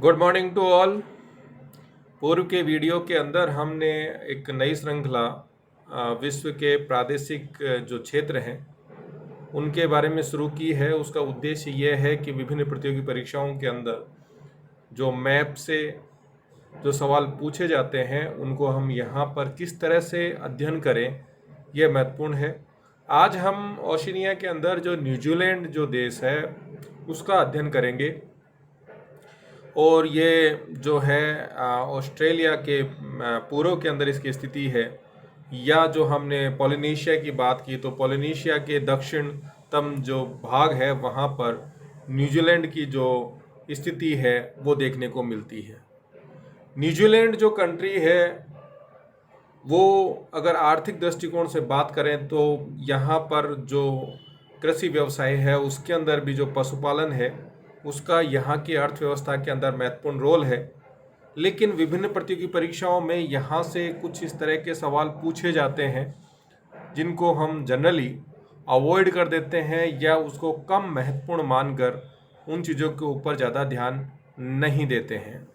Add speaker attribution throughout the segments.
Speaker 1: Good morning to all. पूर्व के video के अंदर हमने एक नई श्रृंखला विश्व के प्रादेशिक जो क्षेत्र हैं उनके बारे में शुरू की है। उसका उद्देश्य ये है कि विभिन्न प्रतियोगी परीक्षाओं के अंदर जो मैप से जो सवाल पूछे जाते हैं उनको हम यहाँ पर किस तरह से अध्ययन करें, यह महत्वपूर्ण है। आज हम ओशिनिया के अंदर जो न्यूजीलैंड जो देश है उसका अध्ययन करेंगे और ये जो है ऑस्ट्रेलिया के पूर्व के अंदर इसकी स्थिति है। या जो हमने पोलिनेशिया की बात की तो पोलिनेशिया के दक्षिणतम जो भाग है वहाँ पर न्यूजीलैंड की जो स्थिति है वो देखने को मिलती है। न्यूजीलैंड जो कंट्री है वो अगर आर्थिक दृष्टिकोण से बात करें तो यहाँ पर जो कृषि व्यवसाय है उसके अंदर भी जो पशुपालन है उसका यहाँ की अर्थव्यवस्था के अंदर महत्वपूर्ण रोल है। लेकिन विभिन्न प्रतियोगी परीक्षाओं में यहाँ से कुछ इस तरह के सवाल पूछे जाते हैं जिनको हम जनरली अवॉइड कर देते हैं या उसको कम महत्वपूर्ण मानकर उन चीज़ों के ऊपर ज़्यादा ध्यान नहीं देते हैं।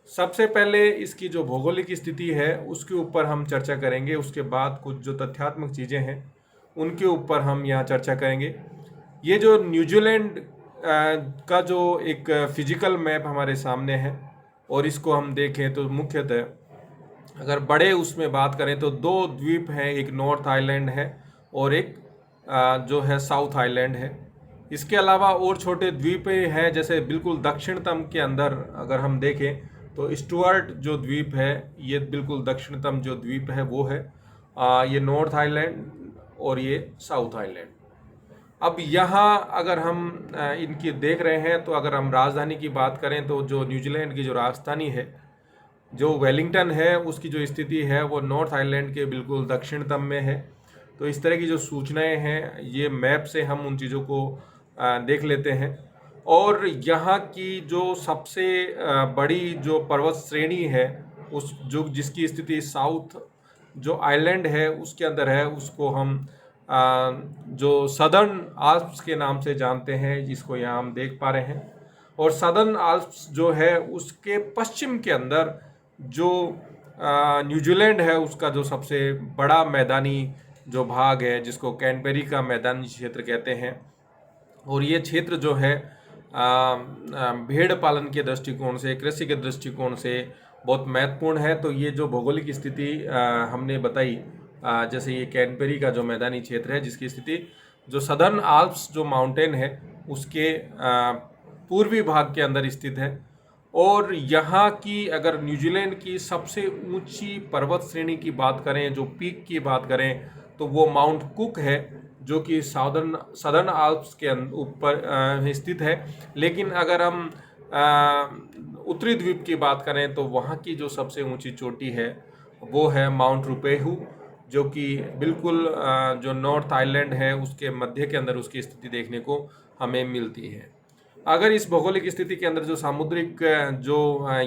Speaker 1: सबसे पहले इसकी जो भौगोलिक स्थिति है उसके ऊपर हम चर्चा करेंगे, उसके बाद कुछ जो तथ्यात्मक चीज़ें हैं उनके ऊपर हम यहाँ चर्चा करेंगे। ये जो न्यूजीलैंड का जो एक फिजिकल मैप हमारे सामने है और इसको हम देखें तो मुख्यतः अगर बड़े उसमें बात करें तो दो द्वीप हैं, एक नॉर्थ आइलैंड है और एक जो है साउथ आइलैंड है। इसके अलावा और छोटे द्वीप हैं, जैसे बिल्कुल दक्षिणतम के अंदर अगर हम देखें तो स्टुअर्ट जो द्वीप है ये बिल्कुल दक्षिणतम जो द्वीप है वो है ये नॉर्थ आइलैंड और ये साउथ आइलैंड। अब यहाँ अगर हम इनकी देख रहे हैं तो अगर हम राजधानी की बात करें तो जो न्यूजीलैंड की जो राजधानी है जो वेलिंगटन है उसकी जो स्थिति है वो नॉर्थ आइलैंड के बिल्कुल दक्षिणतम में है। तो इस तरह की जो सूचनाएं हैं ये मैप से हम उन चीज़ों को देख लेते हैं। और यहाँ की जो सबसे बड़ी जो पर्वत श्रेणी है उस जो जिसकी स्थिति साउथ जो आइलैंड है उसके अंदर है उसको हम जो सदर्न आल्प्स के नाम से जानते हैं, जिसको यहाँ हम देख पा रहे हैं। और सदर्न आल्प्स जो है उसके पश्चिम के अंदर जो न्यूजीलैंड है उसका जो सबसे बड़ा मैदानी जो भाग है जिसको कैनबेरी का मैदानी क्षेत्र कहते हैं। और ये क्षेत्र जो है भेड़ पालन के दृष्टिकोण से, कृषि के दृष्टिकोण से बहुत महत्वपूर्ण है। तो ये जो भौगोलिक स्थिति हमने बताई, जैसे ये कैनबेरी का जो मैदानी क्षेत्र है जिसकी स्थिति जो सदर्न आल्प्स जो माउंटेन है उसके पूर्वी भाग के अंदर स्थित है। और यहाँ की अगर न्यूजीलैंड की सबसे ऊंची पर्वत श्रेणी की बात करें, जो पीक की बात करें, तो वो माउंट कुक है जो कि सदर्न आल्प्स के ऊपर स्थित है। लेकिन अगर हम उत्तरी द्वीप की बात करें तो वहाँ की जो सबसे ऊंची चोटी है वो है माउंट रुपेहू, जो कि बिल्कुल जो नॉर्थ आइलैंड है उसके मध्य के अंदर उसकी स्थिति देखने को हमें मिलती है। अगर इस भौगोलिक स्थिति के अंदर जो सामुद्रिक जो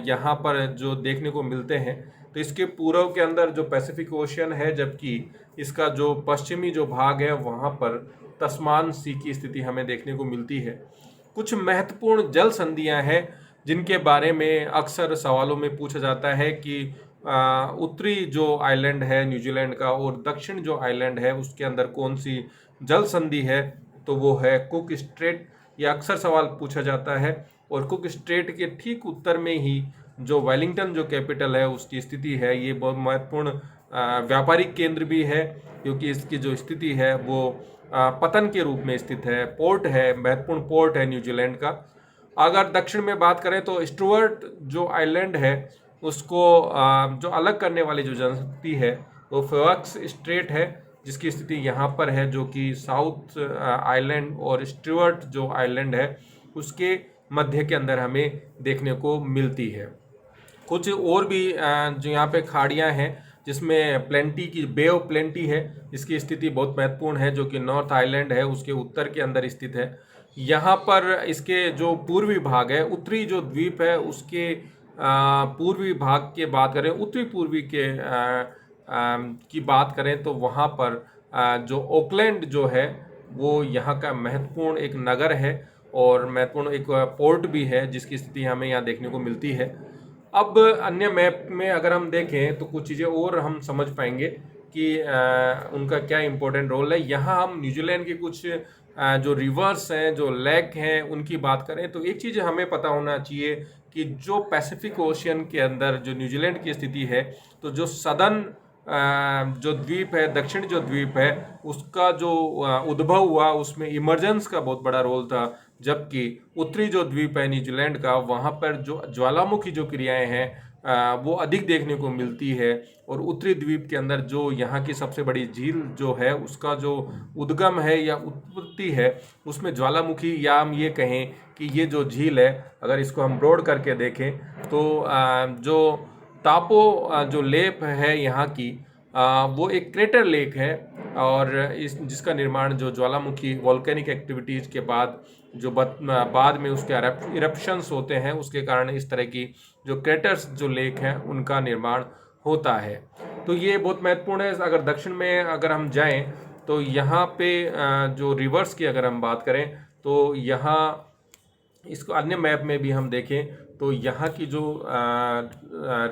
Speaker 1: यहाँ पर जो देखने को मिलते हैं तो इसके पूर्व के अंदर जो पैसिफिक ओशियन है, जबकि इसका जो पश्चिमी जो भाग है वहाँ पर तस्मान सी की स्थिति हमें देखने को मिलती है। कुछ महत्वपूर्ण जल संधियाँ हैं जिनके बारे में अक्सर सवालों में पूछा जाता है कि उत्तरी जो आइलैंड है न्यूजीलैंड का और दक्षिण जो आइलैंड है उसके अंदर कौन सी जल संधि है, तो वो है कुक स्ट्रेट। यह अक्सर सवाल पूछा जाता है। और कुक स्ट्रेट के ठीक उत्तर में ही जो वेलिंगटन जो कैपिटल है उसकी स्थिति है। ये बहुत महत्वपूर्ण व्यापारिक केंद्र भी है क्योंकि इसकी जो स्थिति है वो पतन के रूप में स्थित है, पोर्ट है, महत्वपूर्ण पोर्ट है न्यूजीलैंड का। अगर दक्षिण में बात करें तो स्टुअर्ट जो आइलैंड है उसको जो अलग करने वाली जो जनशक्ति है वो फेवक्स स्ट्रेट है जिसकी स्थिति यहाँ पर है, जो कि साउथ आइलैंड और स्टुअर्ट जो आइलैंड है उसके मध्य के अंदर हमें देखने को मिलती है। कुछ और भी जो यहाँ पे खाड़ियाँ हैं जिसमें प्लेंटी की बे ऑफ प्लेंटी है, इसकी स्थिति बहुत महत्वपूर्ण है जो कि नॉर्थ आइलैंड है उसके उत्तर के अंदर स्थित है। यहाँ पर इसके जो पूर्वी भाग है, उत्तरी जो द्वीप है उसके पूर्वी भाग के बात करें, उत्तरी पूर्वी के की बात करें तो वहाँ पर जो ओकलैंड जो है वो यहाँ का महत्वपूर्ण एक नगर है और महत्वपूर्ण एक पोर्ट भी है जिसकी स्थिति हमें यहाँ देखने को मिलती है। अब अन्य मैप में अगर हम देखें तो कुछ चीज़ें और हम समझ पाएंगे कि उनका क्या इम्पोर्टेंट रोल है। यहाँ हम न्यूजीलैंड के कुछ जो रिवर्स हैं, जो लेक हैं, उनकी बात करें तो एक चीज़ हमें पता होना चाहिए कि जो पैसिफिक ओशियन के अंदर जो न्यूजीलैंड की स्थिति है, तो जो सदर्न जो द्वीप है, दक्षिण जो द्वीप है, उसका जो उद्भव हुआ उसमें इमरजेंस का बहुत बड़ा रोल था, जबकि उत्तरी जो द्वीप है न्यूजीलैंड का, वहाँ पर जो ज्वालामुखी जो क्रियाएं हैं वो अधिक देखने को मिलती है। और उत्तरी द्वीप के अंदर जो यहाँ की सबसे बड़ी झील जो है, उसका जो उद्गम है या उत्पत्ति है, उसमें ज्वालामुखी, या हम ये कहें कि ये जो झील है, अगर इसको हम ब्रॉड करके देखें तो जो तापो जो लेक है यहाँ की, वो एक क्रेटर लेक है, और इस जिसका निर्माण जो ज्वालामुखी वॉल्केनिक एक्टिविटीज़ के बाद जो बाद में उसके इरप्शंस होते हैं, उसके कारण इस तरह की जो क्रेटर्स जो लेक हैं उनका निर्माण होता है। तो ये बहुत महत्वपूर्ण है। अगर दक्षिण में अगर हम जाएं तो यहाँ पे जो रिवर्स की अगर हम बात करें तो यहाँ इसको अन्य मैप में भी हम देखें तो यहाँ की जो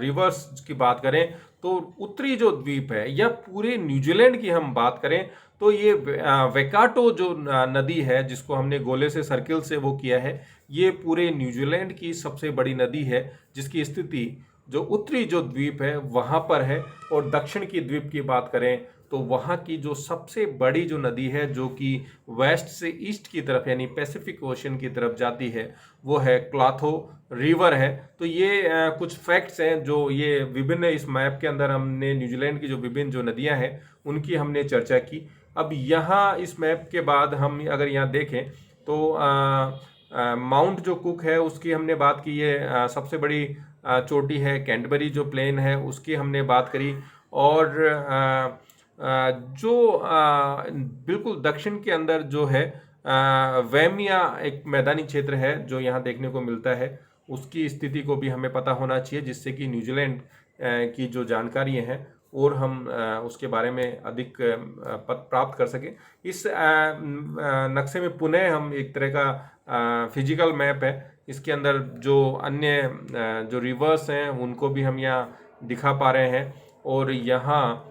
Speaker 1: रिवर्स की बात करें तो उत्तरी जो द्वीप है या पूरे न्यूजीलैंड की हम बात करें तो ये वेकाटो जो नदी है, जिसको हमने गोले से सर्किल से वो किया है, ये पूरे न्यूजीलैंड की सबसे बड़ी नदी है, जिसकी स्थिति जो उत्तरी जो द्वीप है वहाँ पर है। और दक्षिण की द्वीप की बात करें तो वहाँ की जो सबसे बड़ी जो नदी है, जो कि वेस्ट से ईस्ट की तरफ यानी पैसिफिक ओशन की तरफ जाती है, वो है क्लाथो रिवर है। तो ये कुछ फैक्ट्स हैं जो ये विभिन्न इस मैप के अंदर हमने न्यूजीलैंड की जो विभिन्न जो नदियां हैं उनकी हमने चर्चा की। अब यहाँ इस मैप के बाद हम अगर यहाँ देखें तो माउंट जो कुक है उसकी हमने बात की है, सबसे बड़ी चोटी है। कैंटबरी जो प्लेन है उसकी हमने बात करी। और जो बिल्कुल दक्षिण के अंदर जो है वेमिया एक मैदानी क्षेत्र है जो यहाँ देखने को मिलता है, उसकी स्थिति को भी हमें पता होना चाहिए, जिससे कि न्यूजीलैंड की जो जानकारी हैं और हम उसके बारे में अधिक प्राप्त कर सकें। इस नक्शे में पुनः हम एक तरह का फिजिकल मैप है, इसके अंदर जो अन्य जो रिवर्स हैं उनको भी हम यहाँ दिखा पा रहे हैं। और यहाँ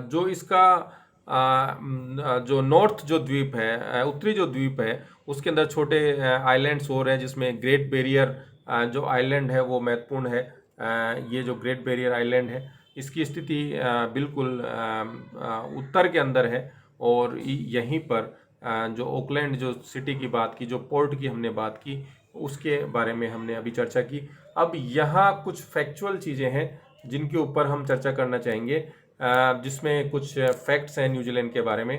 Speaker 1: जो इसका जो नॉर्थ जो द्वीप है, उत्तरी जो द्वीप है, उसके अंदर छोटे आइलैंड्स और हैं, जिसमें ग्रेट बैरियर जो आइलैंड है वो महत्वपूर्ण है। ये जो ग्रेट बैरियर आइलैंड है इसकी स्थिति बिल्कुल उत्तर के अंदर है। और यहीं पर जो ओकलैंड जो सिटी की बात की, जो पोर्ट की हमने बात की, उसके बारे में हमने अभी चर्चा की। अब यहाँ कुछ फैक्चुअल चीज़ें हैं जिनके ऊपर हम चर्चा करना चाहेंगे, जिसमें कुछ फैक्ट्स हैं न्यूजीलैंड के बारे में।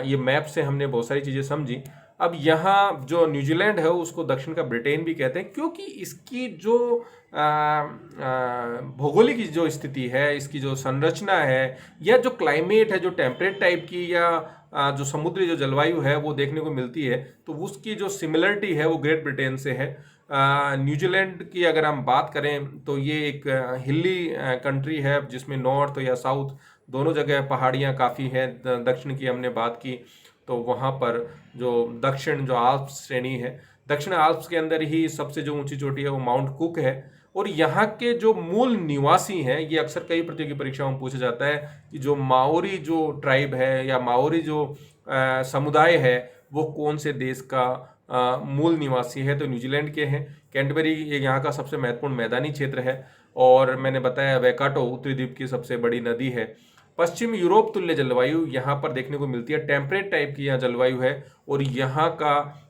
Speaker 1: ये मैप से हमने बहुत सारी चीज़ें समझी। अब यहाँ जो न्यूजीलैंड है उसको दक्षिण का ब्रिटेन भी कहते हैं, क्योंकि इसकी जो भौगोलिक जो स्थिति है, इसकी जो संरचना है, या जो क्लाइमेट है, जो टेम्परेट टाइप की, या जो समुद्री जो जलवायु है वो देखने को मिलती है, तो उसकी जो सिमिलरिटी है वो ग्रेट ब्रिटेन से है। न्यूजीलैंड की अगर हम बात करें तो ये एक हिली कंट्री है, जिसमें नॉर्थ या साउथ दोनों जगह पहाड़ियाँ काफ़ी हैं। दक्षिण की हमने बात की तो वहाँ पर जो दक्षिण जो आल्प्स श्रेणी है, दक्षिण आल्प्स के अंदर ही सबसे जो ऊंची चोटी है वो माउंट कुक है। और यहाँ के जो मूल निवासी हैं, ये अक्सर कई प्रतियोगी परीक्षाओं में पूछा जाता है कि जो माओरी जो ट्राइब है या माओरी जो समुदाय है वो कौन से देश का मूल निवासी है, तो न्यूजीलैंड के हैं। कैंटबरी ये यहाँ का सबसे महत्वपूर्ण मैदानी क्षेत्र है। और मैंने बताया वेकाटो उत्तरी द्वीप की सबसे बड़ी नदी है। पश्चिम यूरोप तुल्य जलवायु यहाँ पर देखने को मिलती है, टेम्परेट टाइप की यहाँ जलवायु है। और यहाँ का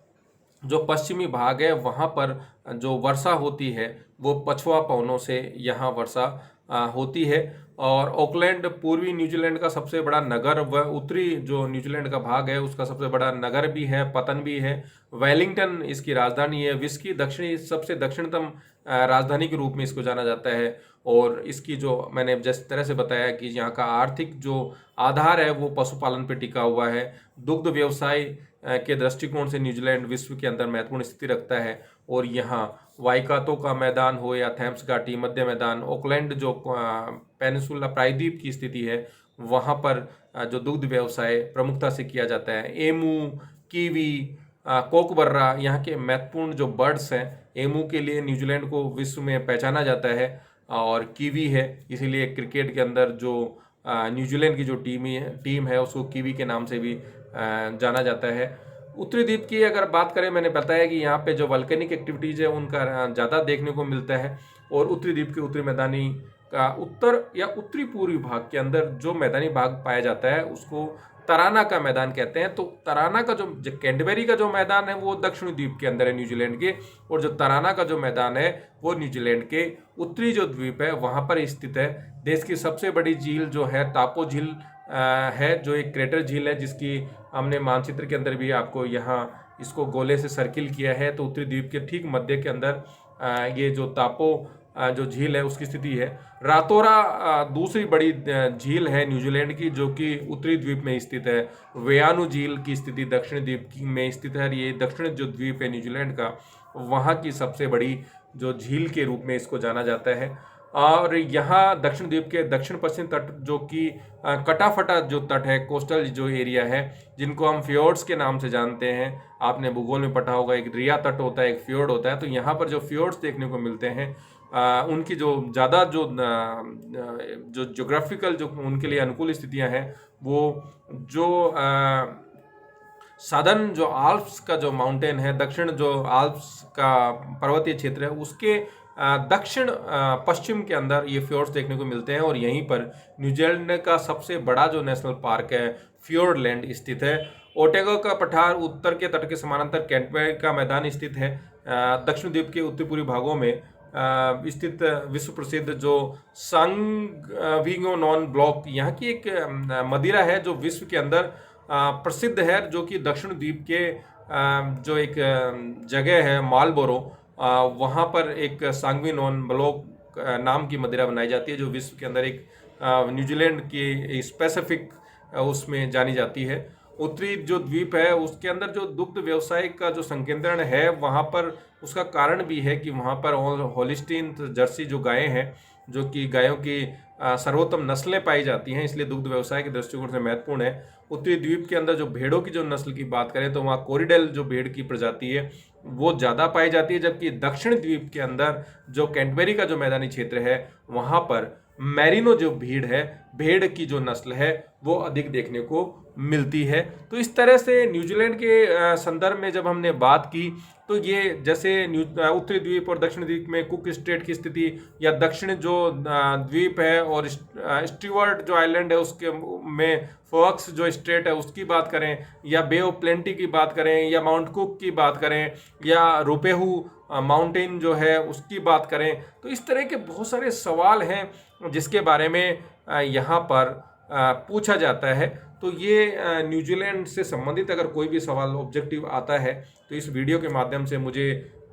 Speaker 1: जो पश्चिमी भाग है वहाँ पर जो वर्षा होती है वो पछुआ पवनों से यहाँ वर्षा होती है। और ऑकलैंड पूर्वी न्यूजीलैंड का सबसे बड़ा नगर व उत्तरी जो न्यूजीलैंड का भाग है उसका सबसे बड़ा नगर भी है, पतन भी है। वेलिंगटन इसकी राजधानी है। विस्की दक्षिणी सबसे दक्षिणतम राजधानी के रूप में इसको जाना जाता है। और इसकी जो मैंने जिस तरह से बताया कि यहाँ का आर्थिक जो आधार है वो पशुपालन पर टिका हुआ है। दुग्ध व्यवसाय के दृष्टिकोण से न्यूजीलैंड विश्व के अंदर महत्वपूर्ण स्थिति रखता है। और यहाँ वाइकातो का मैदान हो या थैम्स घाटी मध्य मैदान, ऑकलैंड जो पेनिसुला प्रायद्वीप की स्थिति है, वहाँ पर जो दुग्ध व्यवसाय प्रमुखता से किया जाता है। एमू, कीवी, कोकबर्रा यहाँ के महत्वपूर्ण जो बर्ड्स हैं। एमू के लिए न्यूजीलैंड को विश्व में पहचाना जाता है, और कीवी है, इसीलिए क्रिकेट के अंदर जो न्यूजीलैंड की जो टीम है उसको कीवी के नाम से भी जाना जाता है। उत्तरी द्वीप की अगर बात करें, मैंने बताया कि यहाँ पे जो वल्केनिक एक्टिविटीज़ है उनका ज़्यादा देखने को मिलता है। और उत्तरी द्वीप के उत्तरी मैदानी का उत्तर या उत्तरी पूर्वी भाग के अंदर जो मैदानी भाग पाया जाता है उसको तराना का मैदान कहते हैं। तो तराना का जो कैंटबेरी का जो मैदान है वो दक्षिणी द्वीप के अंदर है न्यूजीलैंड के, और जो तराना का जो मैदान है वो न्यूजीलैंड के उत्तरी जो द्वीप है वहाँ पर स्थित है। देश की सबसे बड़ी झील जो है टापो झील है, जो एक क्रेटर झील है, जिसकी हमने मानचित्र के अंदर भी आपको यहाँ इसको गोले से सर्किल किया है। तो उत्तरी द्वीप के ठीक मध्य के अंदर ये जो टापो जो झील है उसकी स्थिति है। रातोरा दूसरी बड़ी झील है न्यूजीलैंड की, जो कि उत्तरी द्वीप में स्थित है। वेयानु झील की स्थिति दक्षिण द्वीप में स्थित है। ये दक्षिण जो द्वीप है न्यूजीलैंड का, वहाँ की सबसे बड़ी जो झील के रूप में इसको जाना जाता है। और यहाँ दक्षिण द्वीप के दक्षिण पश्चिम तट, जो कि कटाफटा जो तट है, कोस्टल जो एरिया है, जिनको हम फ्योर्ड्स के नाम से जानते हैं, आपने भूगोल में पढ़ा होगा, एक रिया तट होता है, एक फ्योर्ड होता है। तो यहाँ पर जो फ्योर्ड्स देखने को मिलते हैं, उनकी जो ज़्यादा जो ज्योग्राफिकल जो उनके लिए अनुकूल स्थितियाँ हैं, वो जो साधन जो आल्प्स का जो माउंटेन है, दक्षिण जो आल्प्स का पर्वतीय क्षेत्र है, उसके दक्षिण पश्चिम के अंदर ये फ्योर्ड्स देखने को मिलते हैं। और यहीं पर न्यूजीलैंड का सबसे बड़ा जो नेशनल पार्क है फ्योर्डलैंड स्थित है। ओटेगो का पठार उत्तर के तट के समानांतर कैंटबेरी का मैदान स्थित है। दक्षिण द्वीप के उत्तर पूर्वी भागों में स्थित विश्व प्रसिद्ध जो सांगविंगोनॉन ब्लॉक, यहाँ की एक मदिरा है जो विश्व के अंदर प्रसिद्ध है, जो कि दक्षिण द्वीप के जो एक जगह है मालबोरो, वहाँ पर एक सांगविनोन ब्लॉक नाम की मदिरा बनाई जाती है, जो विश्व के अंदर एक न्यूजीलैंड की स्पेसिफिक उसमें जानी जाती है। उत्तरी जो द्वीप है उसके अंदर जो दुग्ध व्यवसाय का जो संकेंद्रण है, वहाँ पर उसका कारण भी है कि वहाँ पर होलिस्टीन जर्सी जो गायें हैं, जो कि गायों की सर्वोत्तम नस्लें पाई जाती हैं, इसलिए दुग्ध व्यवसाय के दृष्टिकोण से महत्वपूर्ण है। उत्तरी द्वीप के अंदर जो भेड़ों की जो नस्ल की बात करें तो वहाँ कोरिडेल जो भेड़ की प्रजाति है वो ज़्यादा पाई जाती है, जबकि दक्षिण द्वीप के अंदर जो कैंटबेरी का जो मैदानी क्षेत्र है वहाँ पर मैरिनो जो भेड़ की जो नस्ल है वो अधिक देखने को मिलती है। तो इस तरह से न्यूजीलैंड के संदर्भ में जब हमने बात की, तो ये जैसे उत्तरी द्वीप और दक्षिण द्वीप में कुक स्ट्रेट की स्थिति, या दक्षिण जो द्वीप है और स्टीवर्ट जो आइलैंड है उसके में फॉक्स जो स्ट्रेट है उसकी बात करें, या बे ऑफ प्लेंटी की बात करें, या माउंट कुक की बात करें, या रुपेहू माउंटेन जो है उसकी बात करें, तो इस तरह के बहुत सारे सवाल हैं जिसके बारे में यहाँ पर पूछा जाता है। तो ये न्यूजीलैंड से संबंधित अगर कोई भी सवाल ऑब्जेक्टिव आता है तो इस वीडियो के माध्यम से मुझे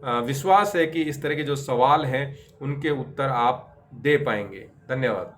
Speaker 1: विश्वास है कि इस तरह के जो सवाल हैं उनके उत्तर आप दे पाएंगे। धन्यवाद।